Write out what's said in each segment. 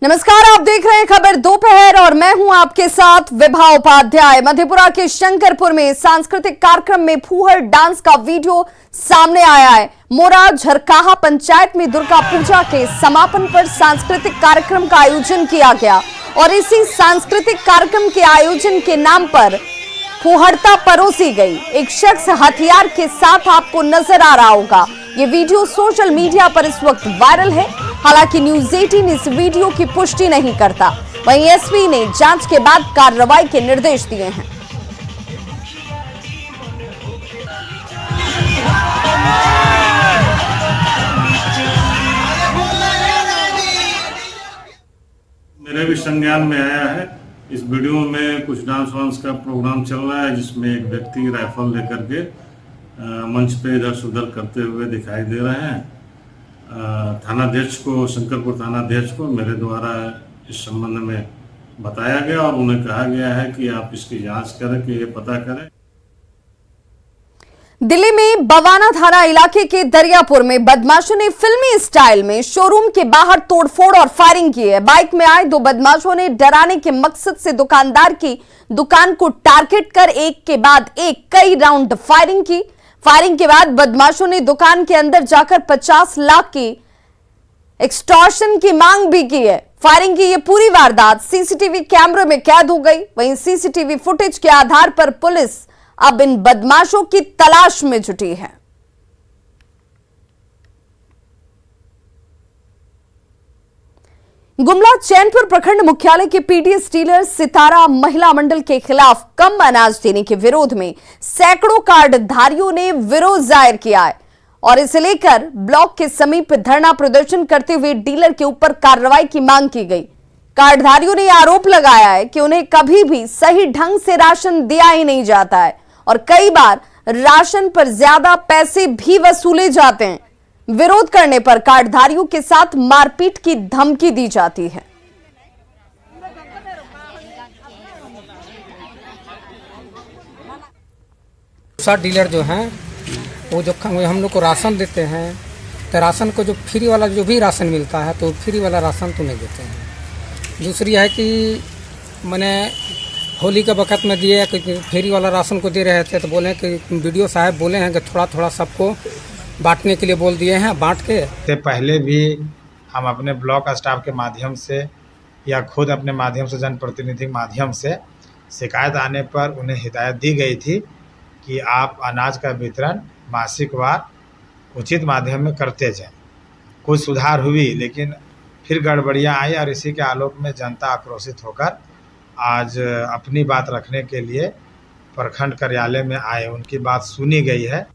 नमस्कार, आप देख रहे हैं खबर दोपहर और मैं हूं आपके साथ विभा उपाध्याय। मधेपुरा के शंकरपुर में सांस्कृतिक कार्यक्रम में फूहड़ डांस का वीडियो सामने आया है। मोरा झरकाहा पंचायत में दुर्गा पूजा के समापन पर सांस्कृतिक कार्यक्रम का आयोजन किया गया और इसी सांस्कृतिक कार्यक्रम के आयोजन के नाम पर फूहड़ता परोसी गई। एक शख्स हथियार के साथ आपको नजर आ रहा होगा। ये वीडियो सोशल मीडिया पर इस वक्त वायरल है। हालांकि न्यूज 18 इस वीडियो की पुष्टि नहीं करता। वहीं एसपी ने जांच के बाद कार्रवाई के निर्देश दिए हैं। मेरे भी संज्ञान में आया है। इस वीडियो में कुछ डांस वांस का प्रोग्राम चल रहा है, जिसमें एक व्यक्ति राइफल लेकर के मंच पे इधर से उधर करते हुए दिखाई दे रहे हैं। थानाध्यक्ष को, शंकरपुर थानाध्यक्ष को मेरे द्वारा इस संबंध में बताया गया और उन्हें कहा गया है कि आप इसकी जांच करें, कि ये पता करें। दिल्ली में बवाना थाना इलाके के दरियापुर में बदमाशों ने फिल्मी स्टाइल में शोरूम के बाहर तोड़फोड़ और फायरिंग की है। बाइक में आए दो बदमाशों ने डराने के मकसद से दुकानदार की दुकान को टारगेट कर एक के बाद एक कई राउंड फायरिंग की। फायरिंग के बाद बदमाशों ने दुकान के अंदर जाकर 50 लाख की एक्सटॉर्शन की मांग भी की है। फायरिंग की ये पूरी वारदात सीसीटीवी कैमरे में कैद हो गई। वहीं सीसीटीवी फुटेज के आधार पर पुलिस अब इन बदमाशों की तलाश में जुटी है। गुमला चैनपुर प्रखंड मुख्यालय के पीडीएस डीलर सितारा महिला मंडल के खिलाफ कम अनाज देने के विरोध में सैकड़ों कार्डधारियों ने विरोध जाहिर किया है और इसे लेकर ब्लॉक के समीप धरना प्रदर्शन करते हुए डीलर के ऊपर कार्रवाई की मांग की गई। कार्डधारियों ने आरोप लगाया है कि उन्हें कभी भी सही ढंग से राशन दिया ही नहीं जाता है और कई बार राशन पर ज्यादा पैसे भी वसूले जाते हैं। विरोध करने पर कार्डधारियों के साथ मारपीट की धमकी दी जाती है। डीलर जो हैं वो जो हम लोग को राशन देते हैं, तो राशन को जो फ्री वाला जो भी राशन मिलता है तो फ्री वाला राशन तो नहीं देते हैं। दूसरी है कि मैंने होली के वक्त में दिए फ्री वाला राशन को दे रहे थे तो बोले कि वीडियो साहब बोले हैं कि थोड़ा थोड़ा सबको बांटने के लिए बोल दिए हैं, बांट के। पहले भी हम अपने ब्लॉक स्टाफ के माध्यम से या खुद अपने माध्यम से जनप्रतिनिधि माध्यम से शिकायत आने पर उन्हें हिदायत दी गई थी कि आप अनाज का वितरण मासिक वार उचित माध्यम में करते जाएं। कुछ सुधार हुई, लेकिन फिर गड़बड़ियां आई और इसी के आलोक में जनता आक्रोशित होकर आज अपनी बात रखने के लिए प्रखंड कार्यालय में आए। उनकी बात सुनी गई है।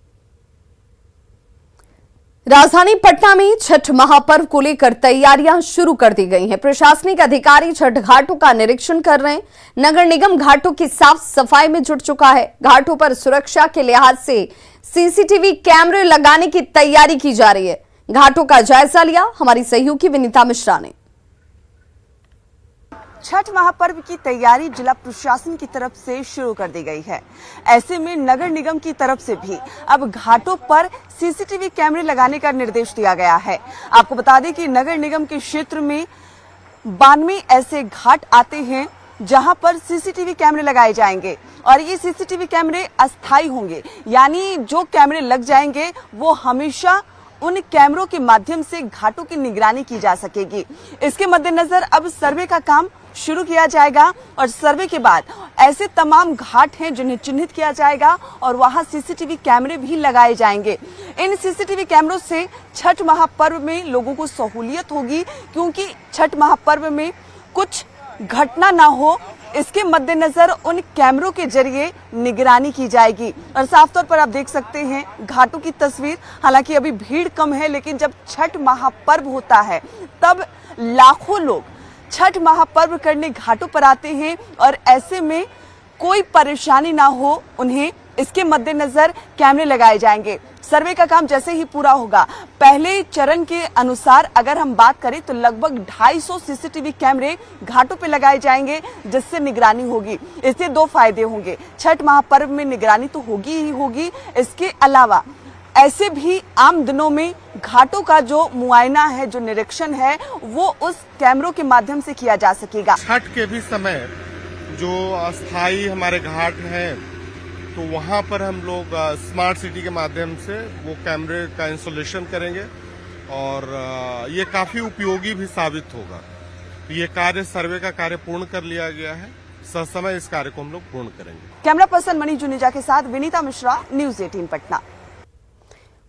राजधानी पटना में छठ महापर्व को लेकर तैयारियां शुरू कर दी गई हैं। प्रशासनिक अधिकारी छठ घाटों का निरीक्षण कर रहे हैं। नगर निगम घाटों की साफ सफाई में जुट चुका है। घाटों पर सुरक्षा के लिहाज से सीसीटीवी कैमरे लगाने की तैयारी की जा रही है। घाटों का जायजा लिया हमारी सहयोगी विनीता मिश्रा ने। छठ महापर्व की तैयारी जिला प्रशासन की तरफ से शुरू कर दी गई है। ऐसे में नगर निगम की तरफ से भी अब घाटों पर सीसीटीवी कैमरे लगाने का निर्देश दिया गया है। आपको बता दें कि नगर निगम के क्षेत्र में 92 ऐसे घाट आते हैं जहां पर सीसीटीवी कैमरे लगाए जाएंगे और ये सीसीटीवी कैमरे अस्थायी होंगे, यानी जो कैमरे लग जाएंगे वो हमेशा उन कैमरों के माध्यम से घाटों की निगरानी की जा सकेगी। इसके मद्देनजर अब सर्वे का काम शुरू किया जाएगा और सर्वे के बाद ऐसे तमाम घाट हैं जिन्हें चिन्हित किया जाएगा और वहां सीसीटीवी कैमरे भी लगाए जाएंगे। इन सीसीटीवी कैमरों से छठ महापर्व में लोगों को सहूलियत होगी, क्योंकि छठ महापर्व में कुछ घटना ना हो, इसके मद्देनजर उन कैमरों के जरिए निगरानी की जाएगी। और साफ तौर पर आप देख सकते हैं घाटों की तस्वीर। हालांकि अभी भीड़ कम है, लेकिन जब छठ महापर्व होता है तब लाखों लोग छठ महापर्व करने घाटों पर आते हैं और ऐसे में कोई परेशानी ना हो उन्हें, इसके मद्देनजर कैमरे लगाए जाएंगे। सर्वे का काम जैसे ही पूरा होगा, पहले चरण के अनुसार अगर हम बात करें तो लगभग 250 सीसीटीवी कैमरे घाटों पे लगाए जाएंगे, जिससे निगरानी होगी। इससे दो फायदे होंगे। छठ महापर्व में निगरानी तो होगी ही होगी, इसके अलावा ऐसे भी आम दिनों में घाटों का जो मुआयना है, जो निरीक्षण है, वो उस कैमरों के माध्यम से किया जा सकेगा। छठ के भी समय जो अस्थाई हमारे घाट हैं, तो वहां पर हम लोग स्मार्ट सिटी के माध्यम से वो कैमरे का इंस्टॉलेशन करेंगे और ये काफी उपयोगी भी साबित होगा। ये कार्य, सर्वे का कार्य पूर्ण कर लिया गया है, ससमय इस कार्य को हम लोग पूर्ण करेंगे। कैमरा पर्सन मणि जुनेजा के साथ विनीता मिश्रा, न्यूज 18 पटना।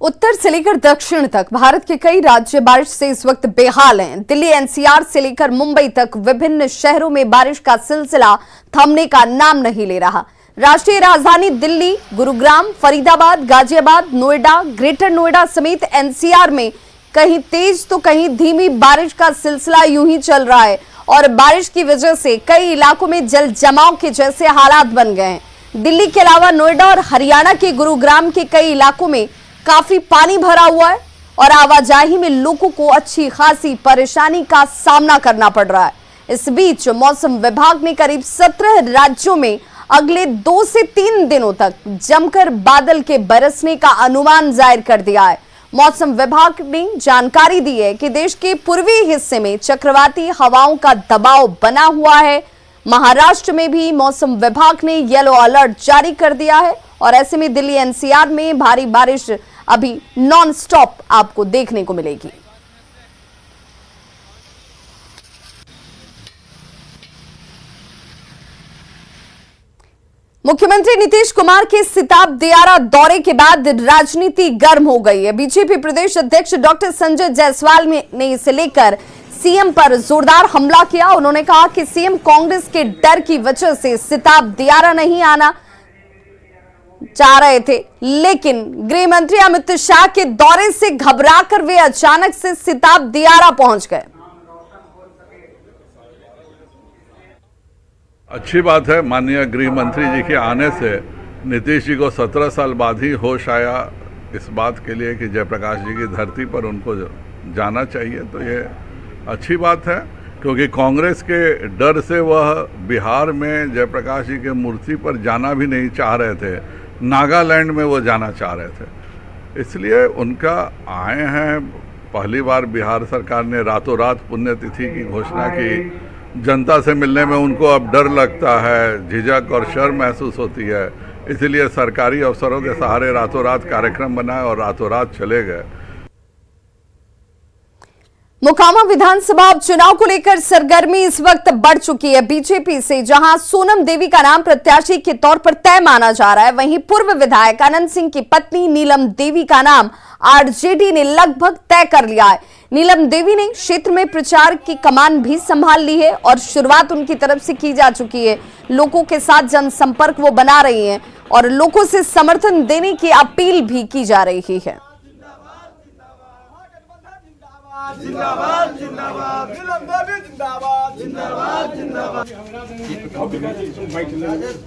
उत्तर से लेकर दक्षिण तक भारत के कई राज्य बारिश से इस वक्त बेहाल हैं। दिल्ली एनसीआर से लेकर मुंबई तक विभिन्न शहरों में बारिश का सिलसिला थमने का नाम नहीं ले रहा। राष्ट्रीय राजधानी दिल्ली, गुरुग्राम, फरीदाबाद, गाजियाबाद, नोएडा, ग्रेटर नोएडा समेत एनसीआर में कहीं तेज तो कहीं धीमी बारिश का सिलसिला यूं ही चल रहा है और बारिश की वजह से कई इलाकों में जल जमाव के जैसे हालात बन गए हैं। दिल्ली के अलावा नोएडा और हरियाणा के गुरुग्राम के कई इलाकों में काफी पानी भरा हुआ है और आवाजाही में लोगों को अच्छी खासी परेशानी का सामना करना पड़ रहा है। इस बीच मौसम विभाग ने करीब 17 राज्यों में अगले 2 से 3 दिनों तक जमकर बादल के बरसने का अनुमान जाहिर कर दिया है। मौसम विभाग ने जानकारी दी है कि देश के पूर्वी हिस्से में चक्रवाती हवाओं का दबाव बना हुआ है। महाराष्ट्र में भी मौसम विभाग ने येलो अलर्ट जारी कर दिया है और ऐसे में दिल्ली एनसीआर में भारी बारिश अभी नॉन स्टॉप आपको देखने को मिलेगी। मुख्यमंत्री नीतीश कुमार के सिताब दियारा दौरे के बाद राजनीति गर्म हो गई है। बीजेपी प्रदेश अध्यक्ष डॉक्टर संजय जायसवाल ने इसे लेकर सीएम पर जोरदार हमला किया। उन्होंने कहा कि सीएम कांग्रेस के डर की वजह से सिताब दियारा नहीं आना चाह रहे थे, लेकिन गृह मंत्री अमित शाह के दौरे से घबराकर वे अचानक से सिताब दियारा पहुंच गए। अच्छी बात है, माननीय गृह मंत्री जी के आने से नीतीश जी को 17 साल बाद ही होश आया इस बात के लिए कि जयप्रकाश जी की धरती पर उनको जाना चाहिए। तो ये अच्छी बात है, क्योंकि कांग्रेस के डर से वह बिहार में जयप्रकाश जी के मूर्ति पर जाना भी नहीं चाह रहे थे, नागालैंड में वो जाना चाह रहे थे। इसलिए उनका आए हैं। पहली बार बिहार सरकार ने रातों रात पुण्यतिथि की घोषणा की। जनता से मिलने में उनको अब डर लगता है, झिझक और शर्म महसूस होती है। इसलिए सरकारी अफसरों के सहारे रातों रात कार्यक्रम बनाए और रातों रात चले गए। मोकामा विधानसभा उपचुनाव को लेकर सरगर्मी इस वक्त बढ़ चुकी है। बीजेपी से जहां सोनम देवी का नाम प्रत्याशी के तौर पर तय माना जा रहा है, वहीं पूर्व विधायक अनंत सिंह की पत्नी नीलम देवी का नाम आरजेडी ने लगभग तय कर लिया है। नीलम देवी ने क्षेत्र में प्रचार की कमान भी संभाल ली है और शुरुआत उनकी तरफ से की जा चुकी है। लोगों के साथ जनसंपर्क वो बना रही हैं और लोगों से समर्थन देने की अपील भी की जा रही है। जिंदाबाद जिंदाबाद नीलम देवी जिंदाबाद जिंदाबाद जिंदाबाद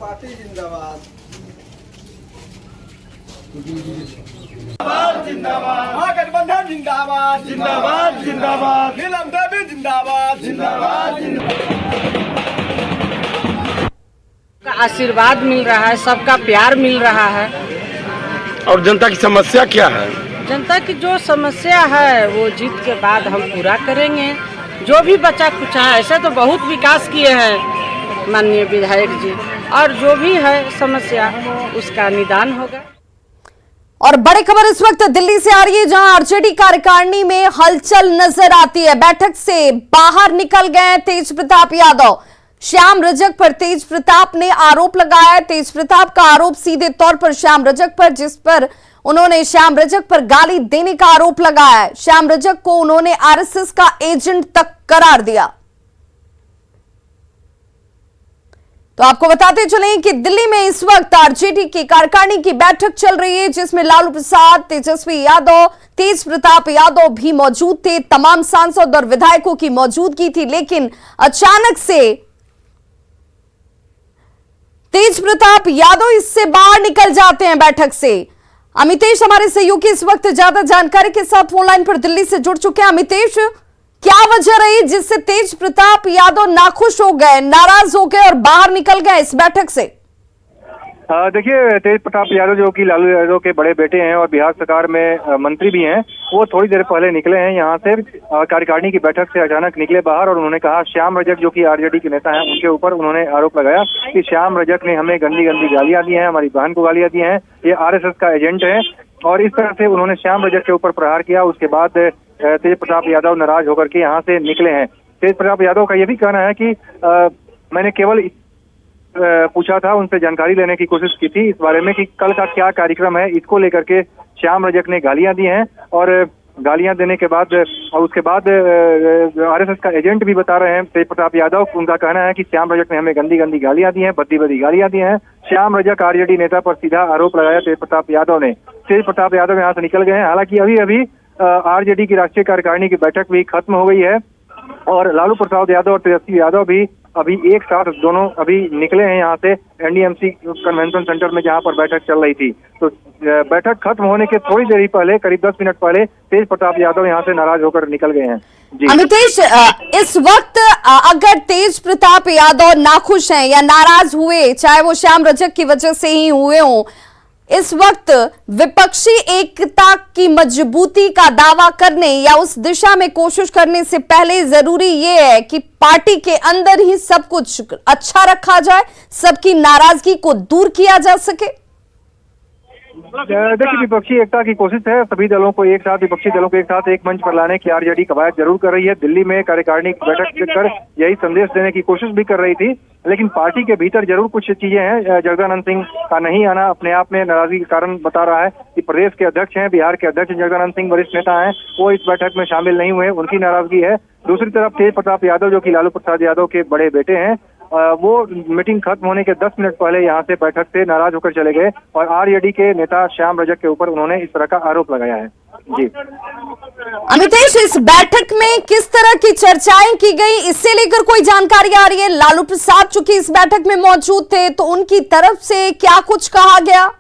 पार्टी जिंदाबाद जिंदाबाद महागठबंधन जिंदाबाद जिंदाबाद जिंदाबाद नीलम देवी जिंदाबाद जिंदाबाद का आशीर्वाद मिल रहा है, सबका प्यार मिल रहा है। और जनता की समस्या क्या है? जनता की जो समस्या है वो जीत के बाद हम पूरा करेंगे। जो भी बचा कुछ है, ऐसे तो बहुत विकास किए हैं माननीय विधायक जी, और जो भी है समस्या उसका निदान होगा। और बड़ी खबर इस वक्त दिल्ली से आ रही है, जहां आरजेडी कार्यकारिणी में हलचल नजर आती है। बैठक से बाहर निकल गए तेज प्रताप यादव। श्याम रजक पर तेज प्रताप ने आरोप लगाया। तेज प्रताप का आरोप सीधे तौर पर श्याम रजक पर, जिस पर उन्होंने श्याम रजक पर गाली देने का आरोप लगाया है। श्याम रजक को उन्होंने आरएसएस का एजेंट तक करार दिया। तो आपको बताते चलें कि दिल्ली में इस वक्त आरजेडी की कार्यकारिणी की बैठक चल रही है, जिसमें लालू प्रसाद, तेजस्वी यादव, तेज प्रताप यादव भी मौजूद थे। तमाम सांसद और विधायकों की मौजूदगी थी, लेकिन अचानक से तेज प्रताप यादव इससे बाहर निकल जाते हैं बैठक से। अमितेश हमारे सहयोगी इस वक्त ज्यादा जानकारी के साथ फोन लाइन पर दिल्ली से जुड़ चुके हैं। अमितेश, क्या वजह रही जिससे तेज प्रताप यादव नाखुश हो गए, नाराज हो गए और बाहर निकल गए इस बैठक से? देखिए, तेज प्रताप यादव जो कि लालू यादव के बड़े बेटे हैं और बिहार सरकार में मंत्री भी हैं, वो थोड़ी देर पहले निकले हैं यहाँ से कार्यकारिणी की बैठक से। अचानक निकले बाहर और उन्होंने कहा, श्याम रजक जो कि आरजेडी के नेता हैं, उनके ऊपर उन्होंने आरोप लगाया कि श्याम रजक ने हमें गंदी गंदी गालियां दी हैं, हमारी बहन को गालियां दी हैं, ये आरएसएस का एजेंट है। और इस तरह से उन्होंने श्याम रजक के ऊपर प्रहार किया। उसके बाद तेज प्रताप यादव नाराज होकर के यहाँ से निकले हैं। तेज प्रताप यादव का यह भी कहना है कि मैंने केवल पूछा था, उनसे जानकारी लेने की कोशिश की थी इस बारे में कि कल का क्या कार्यक्रम है, इसको लेकर के श्याम रजक ने गालियां दी हैं। और गालियां देने के बाद और उसके बाद आरएसएस का एजेंट भी बता रहे हैं तेज प्रताप यादव। उनका कहना है कि श्याम रजक ने हमें गंदी गंदी गालियां दी हैं, भद्दी भद्दी गालियां दी हैं। श्याम रजक आरजेडी नेता पर सीधा आरोप लगाया तेज प्रताप यादव ने। तेज प्रताप यादव यहाँ से निकल गए हैं। हालांकि अभी अभी आरजेडी की राष्ट्रीय कार्यकारिणी की बैठक भी खत्म हो गई है और लालू प्रसाद यादव और तेजस्वी यादव भी अभी एक साथ दोनों अभी निकले हैं यहाँ से एनडीएमसी कन्वेंशन सेंटर में, जहाँ पर बैठक चल रही थी। तो बैठक खत्म होने के थोड़ी देर ही पहले, करीब 10 मिनट पहले, तेज प्रताप यादव यहाँ से नाराज होकर निकल गए हैं। जी अमितेश, इस वक्त अगर तेज प्रताप यादव नाखुश हैं या नाराज हुए, चाहे वो श्याम रजक की वजह से ही हुए हों, इस वक्त विपक्षी एकता की मजबूती का दावा करने या उस दिशा में कोशिश करने से पहले जरूरी ये है कि पार्टी के अंदर ही सब कुछ अच्छा रखा जाए, सबकी नाराजगी को दूर किया जा सके। देखिए, विपक्षी एकता की कोशिश है। सभी दलों को एक साथ, विपक्षी दलों को एक साथ एक मंच पर लाने की आरजेडी कवायद जरूर कर रही है। दिल्ली में कार्यकारिणी की बैठक कर यही संदेश देने की कोशिश भी कर रही थी, लेकिन पार्टी के भीतर जरूर कुछ चीजें हैं। जगदानंद सिंह का नहीं आना अपने आप में नाराजगी का कारण बता रहा है कि प्रदेश के अध्यक्ष हैं, बिहार के अध्यक्ष जगदानंद सिंह, वरिष्ठ नेता हैं, वो इस बैठक में शामिल नहीं हुए, उनकी नाराजगी है। दूसरी तरफ तेज प्रताप यादव जो कि लालू प्रसाद यादव के बड़े बेटे हैं, वो मीटिंग खत्म होने के 10 मिनट पहले यहाँ से बैठक से नाराज होकर चले गए और आरजेडी के नेता श्याम रजक के ऊपर उन्होंने इस तरह का आरोप लगाया है। जी अमितेश, इस बैठक में किस तरह की चर्चाएं की गई, इससे लेकर कोई जानकारी आ रही है? लालू प्रसाद चूंकि इस बैठक में मौजूद थे, तो उनकी तरफ से क्या कुछ कहा गया?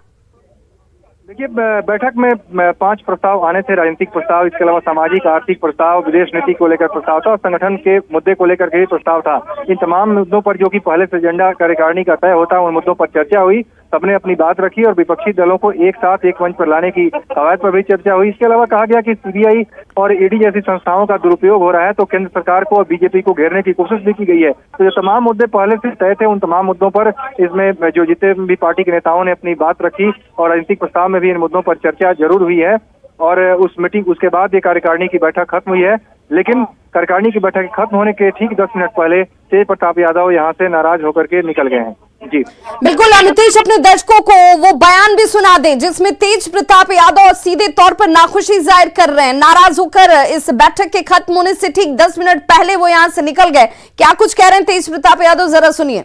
देखिए, बैठक में 5 प्रस्ताव आने थे, राजनीतिक प्रस्ताव, इसके अलावा सामाजिक आर्थिक प्रस्ताव, विदेश नीति को लेकर प्रस्ताव था और संगठन के मुद्दे को लेकर के भी प्रस्ताव था। इन तमाम मुद्दों पर जो कि पहले से एजेंडा कार्यकारिणी का तय होता है, उन मुद्दों पर चर्चा हुई, सबने अपनी बात रखी और विपक्षी दलों को एक साथ एक मंच पर लाने की कवायद पर भी चर्चा हुई। इसके अलावा कहा गया कि सीबीआई और ईडी जैसी संस्थाओं का दुरुपयोग हो रहा है, तो केंद्र सरकार को और बीजेपी को घेरने की कोशिश भी की गई है। तो जो तमाम मुद्दे पहले से तय थे, उन तमाम मुद्दों पर इसमें जो जितने भी पार्टी के नेताओं ने अपनी बात रखी और राजनीतिक प्रस्ताव में भी इन मुद्दों पर चर्चा जरूर हुई है। और उसके बाद ये कार्यकारिणी की बैठक खत्म हुई है, लेकिन कार्यकारिणी की बैठक खत्म होने के ठीक 10 मिनट पहले तेज प्रताप यादव यहाँ से नाराज होकर के निकल गए हैं। जी बिल्कुल अमितेश, अपने दर्शकों को वो बयान भी सुना दें जिसमें तेज प्रताप यादव सीधे तौर पर नाखुशी जाहिर कर रहे हैं, नाराज होकर इस बैठक के खत्म होने से ठीक 10 मिनट पहले वो यहाँ से निकल गए। क्या कुछ कह रहे हैं तेज प्रताप यादव, जरा सुनिए।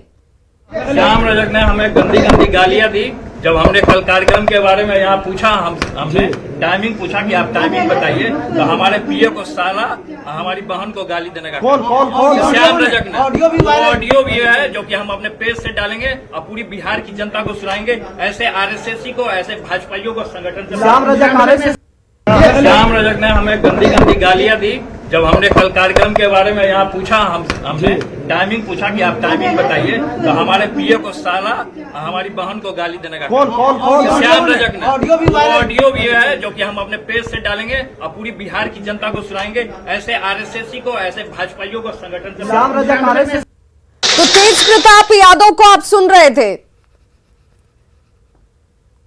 श्याम रजक ने हमें गंदी गंदी गालियां दी। जब हमने कल कार्यक्रम के बारे में यहाँ पूछा, हमने टाइमिंग पूछा कि आप टाइमिंग बताइए, तो हमारे पीए को साला, हमारी बहन को गाली देने का श्याम रजक ने ऑडियो भी है जो कि हम अपने पेज से डालेंगे और पूरी बिहार की जनता को सुनाएंगे। ऐसे आरएसएस को, ऐसे भाजपाइयों को संगठन से श्याम रजक ने हमें गंदी गंदी गालियां दी। जब हमने कल कार्यक्रम के बारे में यहाँ पूछा, हमने टाइमिंग पूछा कि आप टाइमिंग बताइए, तो हमारे पीए को साला, हमारी बहन को गाली देने का श्याम रजक ने ऑडियो भी है जो कि हम अपने पेज से डालेंगे और पूरी बिहार की जनता को सुनाएंगे। ऐसे आरएसएस को, ऐसे भाजपाइयों को संगठन से। तो तेज प्रताप यादव को आप सुन रहे थे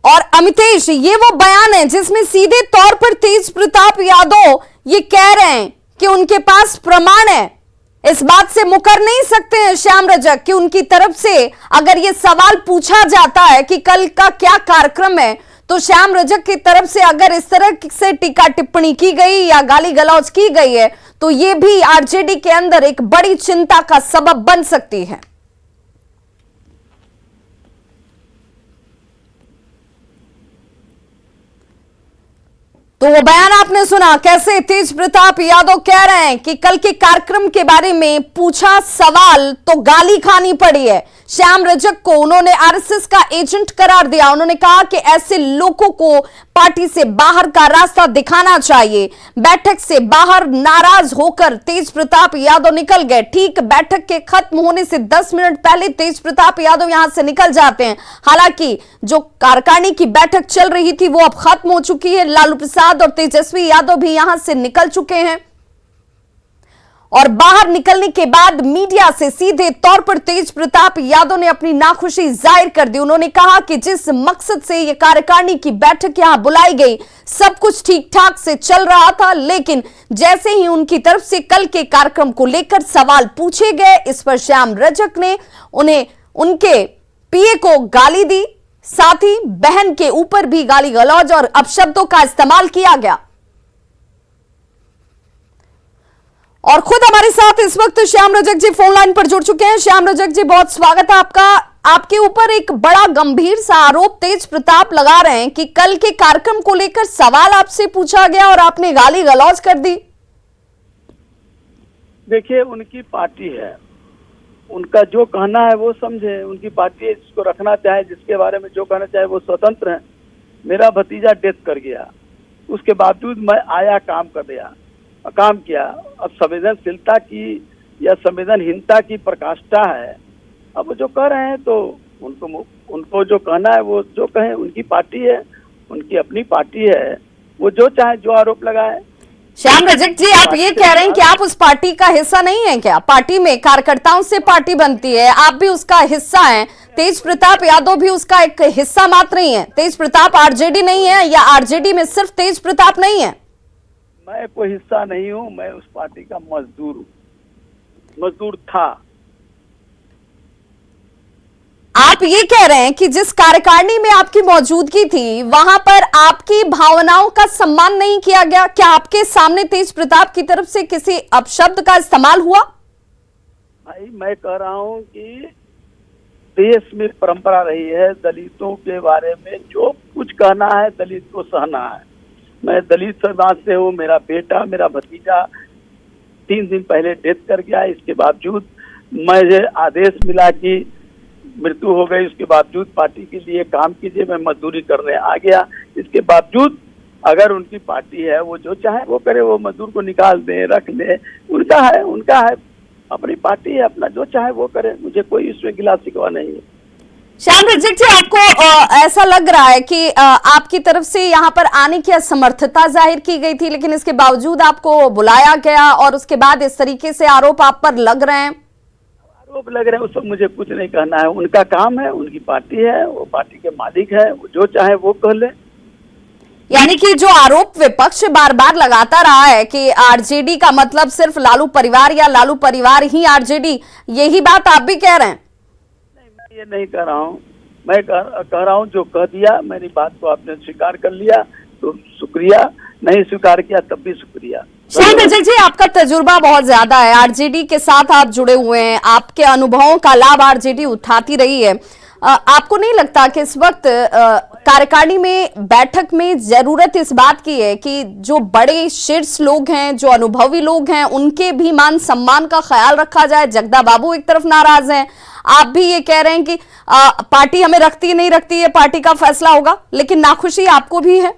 और अमितेश, ये वो बयान है जिसमें सीधे तौर पर तेज प्रताप यादव ये कह रहे हैं कि उनके पास प्रमाण है, इस बात से मुकर नहीं सकते हैं श्याम रजक कि उनकी तरफ से अगर ये सवाल पूछा जाता है कि कल का क्या कार्यक्रम है, तो श्याम रजक की तरफ से अगर इस तरह से टीका टिप्पणी की गई या गाली गलौज की गई है, तो ये भी आरजेडी के अंदर एक बड़ी चिंता का सबब बन सकती है। तो वो बयान आपने सुना, कैसे तेज प्रताप यादव कह रहे हैं कि कल के कार्यक्रम के बारे में पूछा सवाल तो गाली खानी पड़ी है। श्याम रजक को उन्होंने आरएसएस का एजेंट करार दिया। उन्होंने कहा कि ऐसे लोगों को पार्टी से बाहर का रास्ता दिखाना चाहिए। बैठक से बाहर नाराज होकर तेज प्रताप यादव निकल गए। ठीक बैठक के खत्म होने से 10 मिनट पहले तेज प्रताप यादव यहां से निकल जाते हैं। हालांकि जो कार्यकारिणी की बैठक चल रही थी वो अब खत्म हो चुकी है। लालू प्रसाद और तेजस्वी यादव भी यहां से निकल चुके हैं और बाहर निकलने के बाद मीडिया से सीधे तौर पर तेज प्रताप यादव ने अपनी नाखुशी जाहिर कर दी। उन्होंने कहा कि जिस मकसद से यह कार्यकारिणी की बैठक यहां बुलाई गई, सब कुछ ठीक ठाक से चल रहा था, लेकिन जैसे ही उनकी तरफ से कल के कार्यक्रम को लेकर सवाल पूछे गए, इस पर श्याम रजक ने उन्हें उनके पीए को गाली दी। साथ ही बहन के ऊपर भी गाली गलौज और अपशब्दों का इस्तेमाल किया गया। और खुद हमारे साथ इस वक्त श्याम रजक जी फोन लाइन पर जुड़ चुके हैं। श्याम रजक जी, बहुत स्वागत है आपका। आपके ऊपर एक बड़ा गंभीर सा आरोप तेज प्रताप लगा रहे हैं कि कल के कार्यक्रम को लेकर सवाल आपसे पूछा गया और आपने गाली गलौज कर दी। देखिए, उनकी पार्टी है, उनका जो कहना है वो समझे। उनकी पार्टी है, जिसको रखना चाहे, जिसके बारे में जो कहना चाहे वो स्वतंत्र है। मेरा भतीजा डेथ कर गया, उसके बावजूद मैं आया, काम किया। अब संवेदनशीलता की या संवेदनहीनता की प्रकाष्ठा है। अब वो जो कह रहे हैं तो उनको जो कहना है वो जो कहें। उनकी पार्टी है, उनकी अपनी पार्टी है, वो जो चाहे जो आरोप लगाए। श्याम रजक जी, आप ये कह रहे हैं कि आप उस पार्टी का हिस्सा नहीं है क्या? पार्टी में कार्यकर्ताओं से पार्टी बनती है, आप भी उसका हिस्सा हैं। तेज प्रताप यादव भी उसका एक हिस्सा मात्र नहीं है। तेज प्रताप आरजेडी नहीं है या आरजेडी में सिर्फ तेज प्रताप नहीं है? मैं कोई हिस्सा नहीं हूं, मैं उस पार्टी का मजदूर हूं, मजदूर था। आप ये कह रहे हैं कि जिस कार्यकारिणी में आपकी मौजूदगी थी वहां पर आपकी भावनाओं का सम्मान नहीं किया गया। क्या आपके सामने तेज प्रताप की तरफ से किसी अपशब्द का इस्तेमाल हुआ? भाई, मैं कह रहा हूं कि देश में परंपरा रही है दलितों के बारे में जो कुछ कहना है दलित को सहना है। मैं दलित समाज से हूँ। मेरा बेटा, मेरा भतीजा 3 दिन पहले डेथ कर गया। इसके बावजूद मुझे आदेश मिला कि मृत्यु हो गई, उसके बावजूद पार्टी के लिए काम कीजिए, मैं मजदूरी करने आ गया। इसके बावजूद अगर उनकी पार्टी है, वो जो चाहे वो करे, वो मजदूर को निकाल दे, रख ले, उनका है, अपनी पार्टी है, अपना जो चाहे वो करे। मुझे कोई इसमें गिला शिकवा नहीं है। श्याम रजक जी, आपको ऐसा लग रहा है कि आपकी तरफ से यहाँ पर आने की असमर्थता जाहिर की गई थी, लेकिन इसके बावजूद आपको बुलाया गया और उसके बाद इस तरीके से आरोप आप पर लग रहे हैं? आरोप लग रहे हैं, उस सब मुझे कुछ नहीं कहना है। उनका काम है, उनकी पार्टी है, वो पार्टी के मालिक है, वो जो चाहे वो कह ले। यानी कि जो आरोप विपक्ष बार बार लगाता रहा है कि आरजेडी का मतलब सिर्फ लालू परिवार या लालू परिवार ही आरजेडी, यही बात आप भी कह रहे हैं? ये नहीं कह रहा हूँ, मैं कह रहा हूँ जो कह दिया, मेरी बात को आपने स्वीकार कर लिया तो शुक्रिया, नहीं स्वीकार किया तब भी शुक्रिया। श्याम रजक जी, आपका तजुर्बा बहुत ज्यादा है, आरजेडी के साथ आप जुड़े हुए हैं, आपके अनुभवों का लाभ आरजेडी उठाती रही है। आपको नहीं लगता कि इस वक्त कार्यकारिणी में बैठक में जरूरत इस बात की है कि जो बड़े शीर्ष लोग हैं, जो अनुभवी लोग हैं, उनके भी मान सम्मान का ख्याल रखा जाए? जगदा बाबू एक तरफ नाराज हैं, आप भी ये कह रहे हैं कि पार्टी हमें रखती नहीं रखती है, पार्टी का फैसला होगा, लेकिन नाखुशी आपको भी है।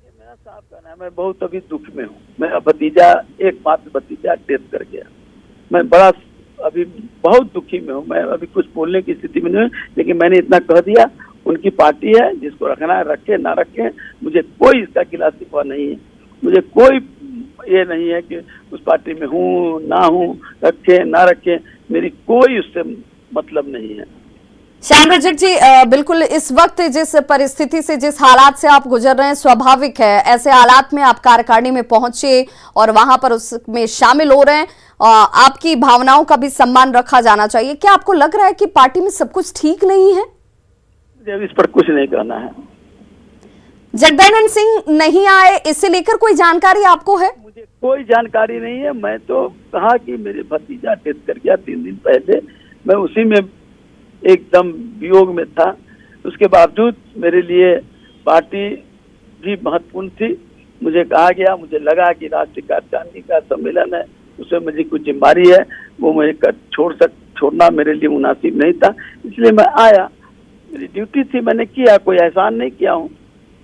मेरा साफ कहना है, मैं बहुत अभी दुख में हूँ। मेरा भतीजा, एकमात्र भतीजा डेथ कर गया। मैं अभी बहुत दुखी में हूँ। मैं अभी कुछ बोलने की स्थिति में नहीं हूँ, लेकिन मैंने इतना कह दिया, उनकी पार्टी है, जिसको रखना है रखे, ना रखे, मुझे कोई इसका गिला शिकवा नहीं है। मुझे कोई ये नहीं है कि उस पार्टी में हूँ ना हूँ, रखे ना रखे, मेरी कोई उससे मतलब नहीं है। श्याम रजक जी, बिल्कुल इस वक्त जिस परिस्थिति से, जिस हालात से आप गुजर रहे हैं, स्वाभाविक है ऐसे हालात में आप कार्यकारिणी में पहुंचे और वहां पर उसमें शामिल हो रहे हैं। आपकी भावनाओं का भी सम्मान रखा जाना चाहिए। क्या आपको लग रहा है कि पार्टी में सब कुछ ठीक नहीं है? मुझे इस पर कुछ नहीं कहना है। जगदानंद सिंह नहीं आए, इससे लेकर कोई जानकारी आपको है? मुझे कोई जानकारी नहीं है। मैं तो कहा कि मेरे भतीजा डेथ कर गया 3 दिन पहले, मैं उसी में एकदम वियोग में था। उसके बावजूद मेरे लिए पार्टी भी महत्वपूर्ण थी। मुझे कहा गया, मुझे लगा कि राष्ट्रीय कार्यकारिणी का सम्मेलन है, उसमें मुझे कुछ जिम्मेदारी है, वो मुझे छोड़ना मेरे लिए मुनासिब नहीं था, इसलिए मैं आया। मेरी ड्यूटी थी, मैंने किया, कोई एहसान नहीं किया हूँ।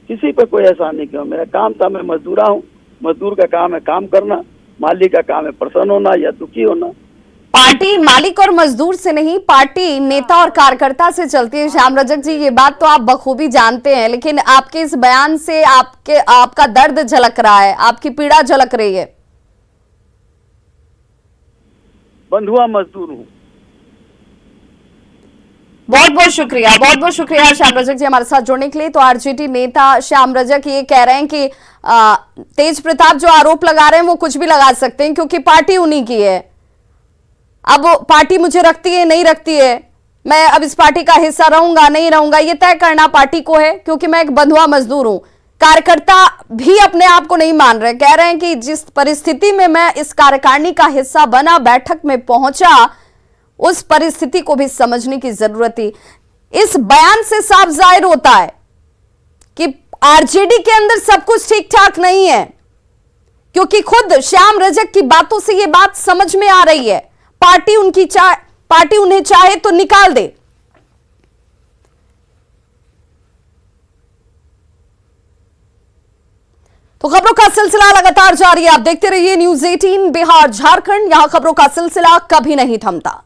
किसी पे कोई एहसान नहीं किया। मेरा काम था, मैं मजदूरा हूँ, मजदूर का काम है काम करना, मालिक का काम है प्रसन्न होना या दुखी होना। पार्टी मालिक और मजदूर से नहीं, पार्टी नेता और कार्यकर्ता से चलती है। श्याम रजक जी, ये बात तो आप बखूबी जानते हैं, लेकिन आपके इस बयान से आपका दर्द झलक रहा है, आपकी पीड़ा झलक रही है। बंधुआ मजदूर हूँ। बहुत बहुत शुक्रिया श्याम रजक जी हमारे साथ जुड़ने के लिए। तो आरजेडी नेता श्याम रजक ये कह रहे हैं कि तेज प्रताप जो आरोप लगा रहे हैं वो कुछ भी लगा सकते हैं, क्योंकि पार्टी उन्हीं की है। अब पार्टी मुझे रखती है नहीं रखती है, मैं अब इस पार्टी का हिस्सा रहूंगा नहीं रहूंगा, ये तय करना पार्टी को है, क्योंकि मैं एक बंधुआ मजदूर हूं। कार्यकर्ता भी अपने आप को नहीं मान रहे, कह रहे हैं कि जिस परिस्थिति में मैं इस कार्यकारिणी का हिस्सा बना, बैठक में पहुंचा, उस परिस्थिति को भी समझने की जरूरत थी। इस बयान से साफ जाहिर होता है कि आरजेडी के अंदर सब कुछ ठीक ठाक नहीं है, क्योंकि खुद श्याम रजक की बातों से यह बात समझ में आ रही है। पार्टी उन्हें चाहे तो निकाल दे। तो खबरों का सिलसिला लगातार जारी है, आप देखते रहिए न्यूज़ 18 बिहार झारखंड, यहां खबरों का सिलसिला कभी नहीं थमता।